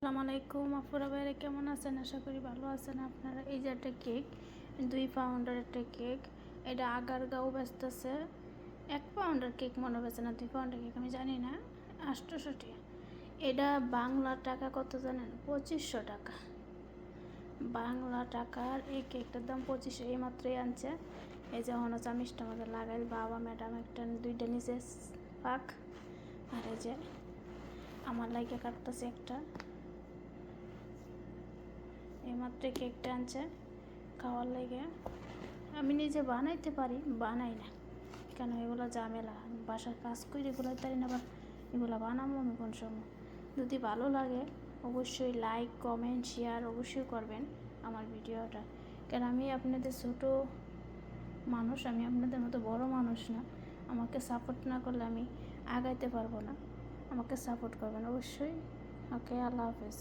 আসসালামু আলাইকুম আপুরা ভাইরা, কেমন আছেন? আশা করি ভালো আছেন আপনারা। এই যে একটা কেক, 2 পাউন্ডের একটা কেক। এটা আগারগাঁও বেচতেছে। 1 পাউন্ডের কেক মনে বেচে না, 2 পাউন্ডের কেক আমি জানি না। 800 টাকা। এটা বাংলা টাকা কত জানেন? 2500 টাকা। বাংলা টাকার এই কেকটার দাম 2500। এইমাত্রই আনছে। এই যে হনো চামিচটা মধ্যে লাগাইল বাবা ম্যাডাম একটা 2টা নিচে পাক। আর এই যে আমার লাইকে কাটতেছে একটা। এইমাত্র কেকটা আনছে খাওয়ার লাগে। আমি নিজে বানাইতে পারি, বানাই না কেন, এগুলো ঝামেলা। বাসার কাজ করে এগুলো তাই না, আবার এগুলো বানাবো আমি কোন সময়। যদি ভালো লাগে অবশ্যই লাইক কমেন্ট শেয়ার অবশ্যই করবেন আমার ভিডিওটা। কেন আমি আপনাদের ছোট মানুষ, আমি আপনাদের মতো বড় মানুষ না। আমাকে সাপোর্ট না করলে আমি আগাইতে পারবো না। আমাকে সাপোর্ট করবেন অবশ্যই। ওকে, আল্লাহ হাফেজ।